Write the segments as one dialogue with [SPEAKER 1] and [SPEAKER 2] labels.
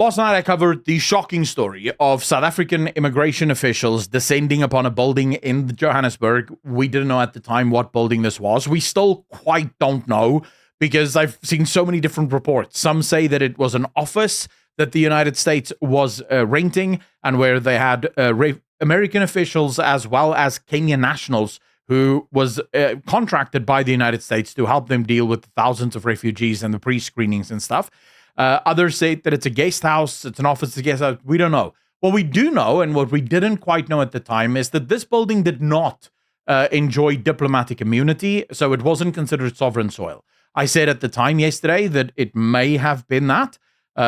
[SPEAKER 1] Last night I covered the shocking story of South African immigration officials descending upon a building in Johannesburg. We didn't know at the time what building this was. We still quite don't know because I've seen so many different reports. Some say that it was an office that the United States was renting and where they had American officials as well as Kenyan nationals who was contracted by the United States to help them deal with thousands of refugees and the pre-screenings and stuff. Others say that it's a guest house, it's an office, a guest house. We don't know. What we do know, and what we didn't quite know at the time, is that this building did not enjoy diplomatic immunity, so it wasn't considered sovereign soil. I said at the time yesterday that it may have been that,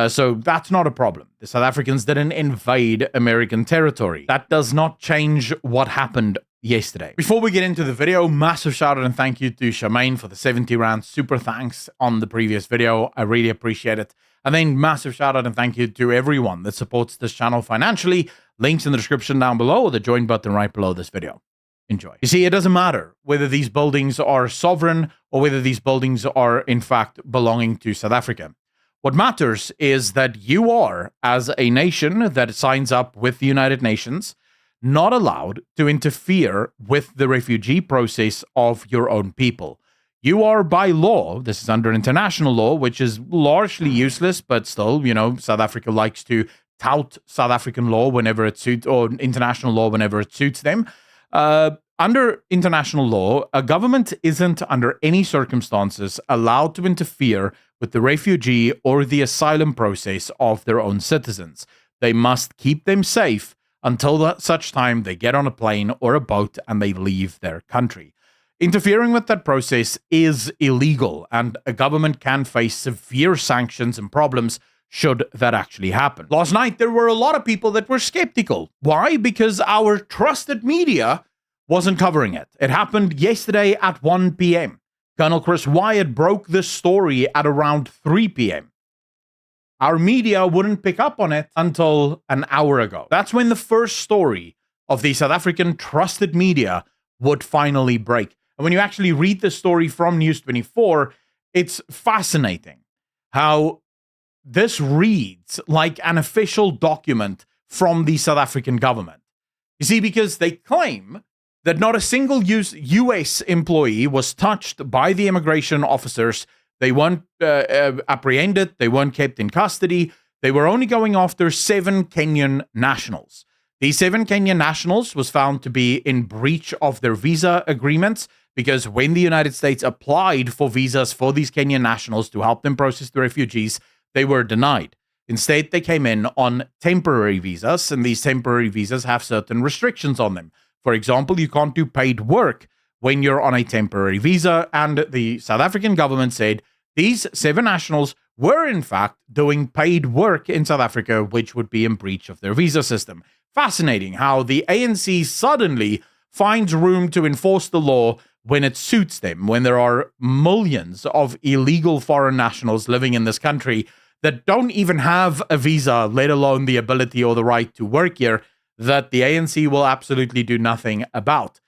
[SPEAKER 1] so that's not a problem. The South Africans didn't invade American territory. That does not change what happened yesterday. Before we get into the video, massive shout out and thank you to Charmaine for the 70 rand super thanks on the previous video. I really appreciate it. And then massive shout out and thank you to everyone that supports this channel financially. Links in the description down below or the join button right below this video. Enjoy. You see, it doesn't matter whether these buildings are sovereign or whether these buildings are in fact belonging to South Africa. What matters is that you are, as a nation that signs up with the United Nations, not allowed to interfere with the refugee process of your own people. You are by law, this is under international law, which is largely useless, but still, you know, South Africa likes to tout South African law whenever it suits, or international law whenever it suits them. Under international law, a government isn't under any circumstances allowed to interfere with the refugee or the asylum process of their own citizens. They must keep them safe until such time they get on a plane or a boat and they leave their country. Interfering with that process is illegal, and a government can face severe sanctions and problems should that actually happen. Last night, there were a lot of people that were skeptical. Why? Because our trusted media wasn't covering it. It happened yesterday at 1 p.m. Colonel Chris Wyatt broke this story at around 3 p.m. Our media wouldn't pick up on it until an hour ago. That's when the first story of the South African trusted media would finally break. And when you actually read the story from News24, it's fascinating how this reads like an official document from the South African government. You see, because they claim that not a single U.S. employee was touched by the immigration officers. They weren't apprehended. They weren't kept in custody. They were only going after 7 Kenyan nationals. These 7 Kenyan nationals was found to be in breach of their visa agreements because when the United States applied for visas for these Kenyan nationals to help them process the refugees, they were denied. Instead, they came in on temporary visas, and these temporary visas have certain restrictions on them. For example, you can't do paid work when you're on a temporary visa, and the South African government said these 7 nationals were in fact doing paid work in South Africa, which would be in breach of their visa system. Fascinating how the ANC suddenly finds room to enforce the law when it suits them, when there are millions of illegal foreign nationals living in this country that don't even have a visa, let alone the ability or the right to work here, that the ANC will absolutely do nothing about.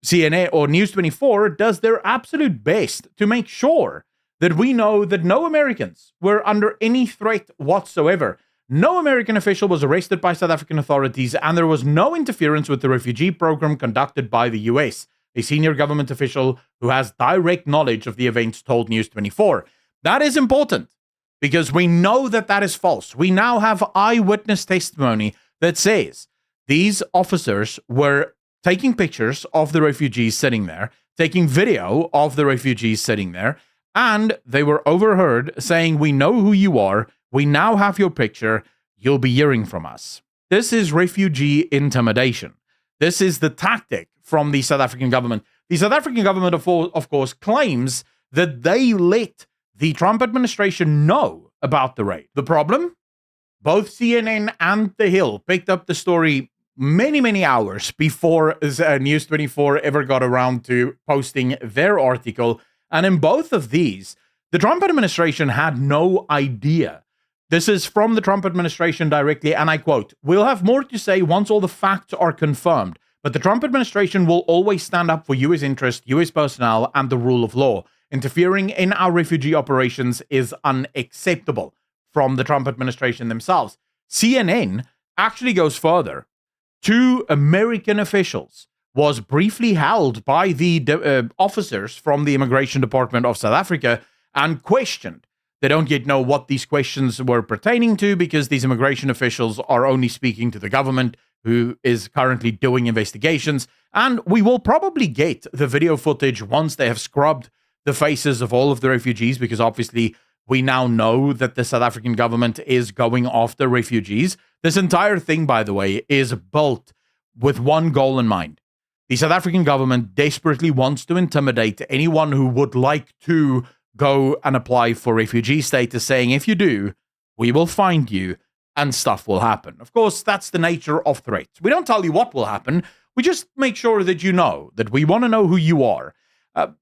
[SPEAKER 1] CNN or News24 does their absolute best to make sure that we know that no Americans were under any threat whatsoever. No American official was arrested by South African authorities, and there was no interference with the refugee program conducted by the US. A senior government official who has direct knowledge of the events told News24. That is important because we know that that is false. We now have eyewitness testimony that says these officers were taking pictures of the refugees sitting there, taking video of the refugees sitting there, and they were overheard saying, "We know who you are. We now have your picture. You'll be hearing from us." This is refugee intimidation. This is the tactic from the South African government. The South African government, of course, claims that they let the Trump administration know about the raid. The problem? Both CNN and The Hill picked up the story many hours before News24 ever got around to posting their article. And in both of these, the Trump administration had no idea. This is from the Trump administration directly, and I quote, "We'll have more to say once all the facts are confirmed, but the Trump administration will always stand up for U.S. interests, U.S. personnel, and the rule of law. Interfering in our refugee operations is unacceptable." from the Trump administration themselves. CNN actually goes further. 2 American officials was briefly held by the officers from the Immigration Department of South Africa and questioned. They don't yet know what these questions were pertaining to because these immigration officials are only speaking to the government, who is currently doing investigations. And we will probably get the video footage once they have scrubbed the faces of all of the refugees, because obviously we now know that the South African government is going after refugees. This entire thing, by the way, is built with one goal in mind. The South African government desperately wants to intimidate anyone who would like to go and apply for refugee status, saying, if you do, we will find you and stuff will happen. Of course, that's the nature of threats. We don't tell you what will happen. We just make sure that you know, that we want to know who you are.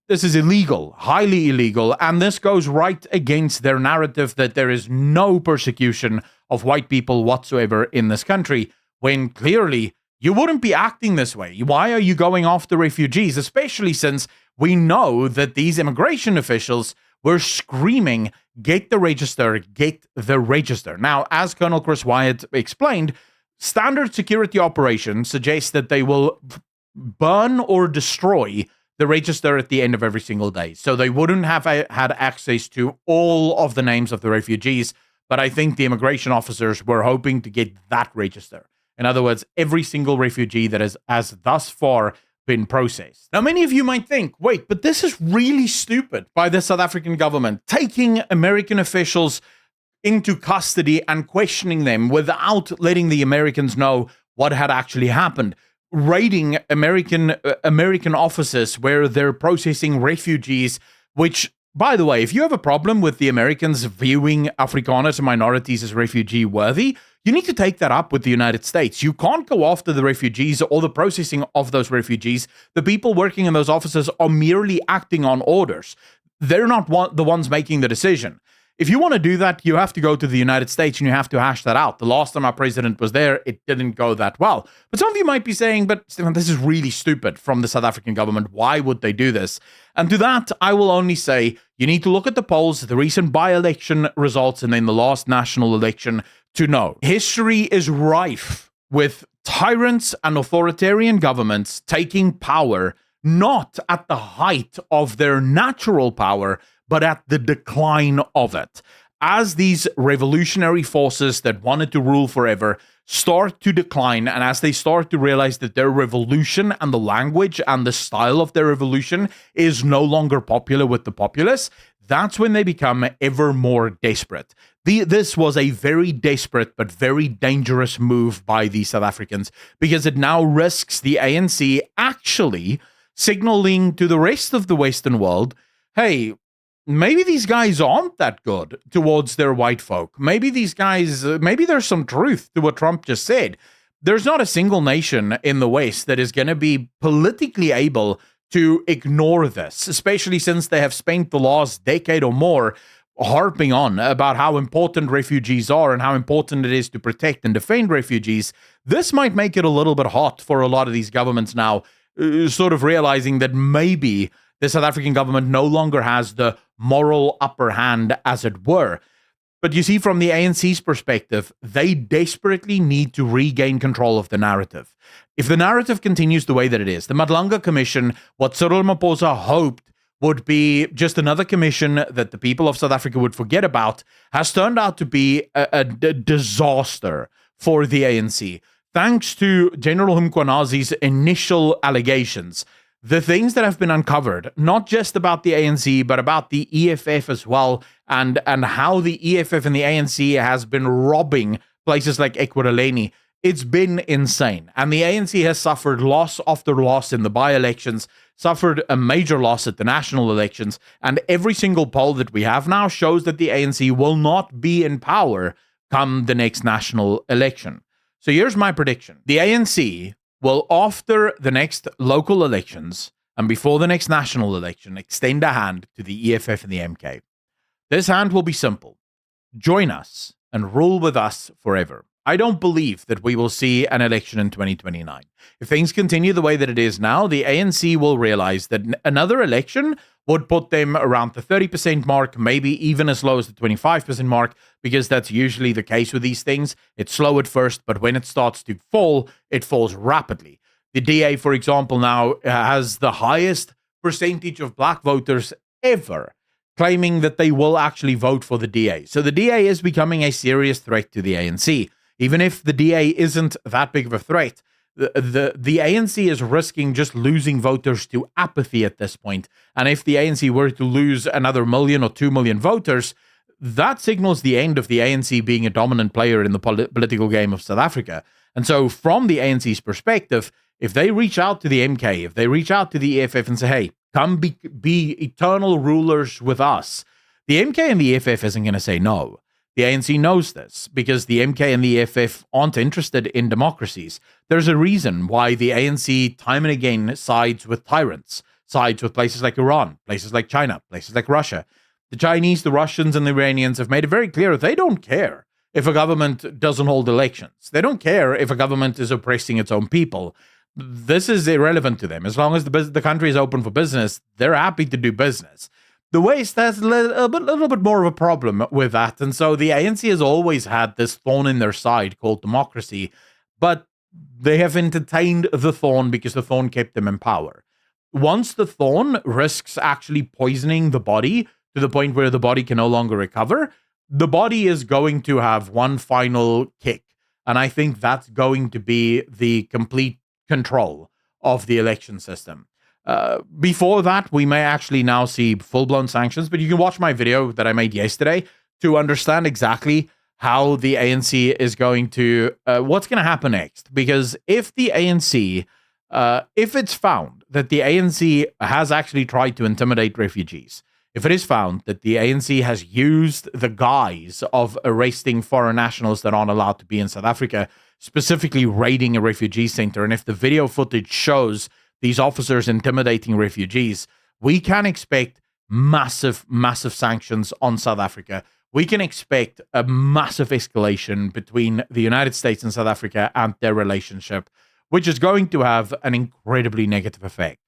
[SPEAKER 1] This is illegal, highly illegal, and this goes right against their narrative that there is no persecution of white people whatsoever in this country, when clearly you wouldn't be acting this way. Why are you going after refugees, especially since we know that these immigration officials were screaming, get the register, get the register. Now, as Colonel Chris Wyatt explained, standard security operations suggest that they will burn or destroy the register at the end of every single day. So they wouldn't have had access to all of the names of the refugees, but I think the immigration officers were hoping to get that register. In other words, every single refugee that has thus far been processed. Now, many of you might think, wait, but this is really stupid by the South African government, taking American officials into custody and questioning them without letting the Americans know what had actually happened. Raiding American offices where they're processing refugees, which, by the way, if you have a problem with the Americans viewing Afrikaners and minorities as refugee worthy, you need to take that up with the United States. You can't go after the refugees or the processing of those refugees. The people working in those offices are merely acting on orders. They're not the ones making the decision. If you want to do that, you have to go to the United States and you have to hash that out. The last time our president was there, it didn't go that well. But some of you might be saying, but Stefan, this is really stupid from the South African government. Why would they do this? And to that, I will only say, you need to look at the polls, the recent by-election results, and then the last national election to know. History is rife with tyrants and authoritarian governments taking power, not at the height of their natural power, but at the decline of it. As these revolutionary forces that wanted to rule forever start to decline, and as they start to realize that their revolution and the language and the style of their revolution is no longer popular with the populace, that's when they become ever more desperate. This was a very desperate but very dangerous move by the South Africans, because it now risks the ANC actually signaling to the rest of the Western world, hey, maybe these guys aren't that good towards their white folk. Maybe these guys, maybe there's some truth to what Trump just said. There's not a single nation in the West that is going to be politically able to ignore this, especially since they have spent the last decade or more harping on about how important refugees are and how important it is to protect and defend refugees. This might make it a little bit hot for a lot of these governments now, sort of realizing that maybe the South African government no longer has the moral upper hand, as it were. But you see, from the ANC's perspective, they desperately need to regain control of the narrative. If the narrative continues the way that it is, the Madlanga Commission, what Cyril Ramaphosa hoped would be just another commission that the people of South Africa would forget about, has turned out to be a disaster for the ANC. Thanks to General Mkwanazi's initial allegations, the things that have been uncovered, not just about the ANC, but about the EFF as well, and how the EFF and the ANC has been robbing places like Ekurhuleni, it's been insane. And the ANC has suffered loss after loss in the by-elections, suffered a major loss at the national elections, and every single poll that we have now shows that the ANC will not be in power come the next national election. So here's my prediction. The ANC will, after the next local elections and before the next national election, extend a hand to the EFF and the MK. This hand will be simple. Join us and rule with us forever. I don't believe that we will see an election in 2029. If things continue the way that it is now, the ANC will realize that another election would put them around the 30% mark, maybe even as low as the 25% mark, because that's usually the case with these things. It's slow at first, but when it starts to fall, it falls rapidly. The DA, for example, now has the highest percentage of black voters ever, claiming that they will actually vote for the DA. So the DA is becoming a serious threat to the ANC. Even if the DA isn't that big of a threat, the ANC is risking just losing voters to apathy at this point. And if the ANC were to lose another 1 million or 2 million voters, that signals the end of the ANC being a dominant player in the political game of South Africa. And so from the ANC's perspective, if they reach out to the MK, if they reach out to the EFF and say, hey, come be eternal rulers with us, the MK and the EFF isn't going to say no. The ANC knows this because the MK and the EFF aren't interested in democracies. There's a reason why the ANC time and again sides with tyrants, sides with places like Iran, places like China, places like Russia. The Chinese, the Russians, and the Iranians have made it very clear they don't care if a government doesn't hold elections. They don't care if a government is oppressing its own people. This is irrelevant to them. As long as the country is open for business, they're happy to do business. The West has a little bit more of a problem with that. And so the ANC has always had this thorn in their side called democracy, but they have entertained the thorn because the thorn kept them in power. Once the thorn risks actually poisoning the body to the point where the body can no longer recover, the body is going to have one final kick. And I think that's going to be the complete control of the election system. Before that, we may actually now see full-blown sanctions, but you can watch my video that I made yesterday to understand exactly how the ANC is going to, what's going to happen next. Because if the ANC, if it's found that the ANC has actually tried to intimidate refugees, if it is found that the ANC has used the guise of arresting foreign nationals that aren't allowed to be in South Africa, specifically raiding a refugee center, and if the video footage shows these officers intimidating refugees, we can expect massive, massive sanctions on South Africa. We can expect a massive escalation between the United States and South Africa and their relationship, which is going to have an incredibly negative effect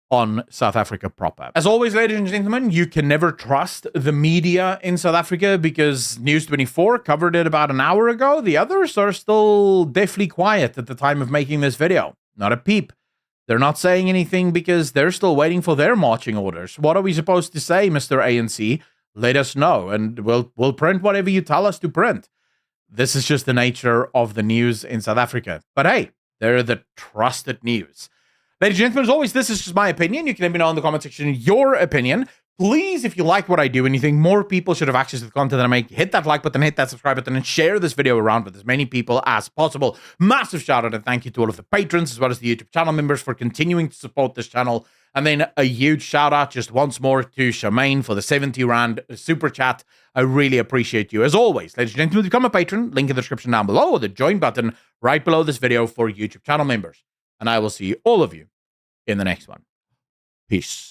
[SPEAKER 1] on South Africa proper. As always, ladies and gentlemen, you can never trust the media in South Africa because News24 covered it about an hour ago. The others are still deathly quiet at the time of making this video. Not a peep. They're not saying anything because they're still waiting for their marching orders. What are we supposed to say, Mr. ANC? Let us know, and we'll print whatever you tell us to print. This is just the nature of the news in South Africa. But hey, they're the trusted news. Ladies and gentlemen, as always, this is just my opinion. You can let me know in the comment section your opinion. Please, if you like what I do and you think more people should have access to the content that I make, hit that like button, hit that subscribe button, and share this video around with as many people as possible. Massive shout out and thank you to all of the patrons as well as the YouTube channel members for continuing to support this channel. And then a huge shout out just once more to Charmaine for the 70 Rand super chat. I really appreciate you. As always, ladies and gentlemen, become a patron. Link in the description down below or the join button right below this video for YouTube channel members. And I will see all of you in the next one. Peace.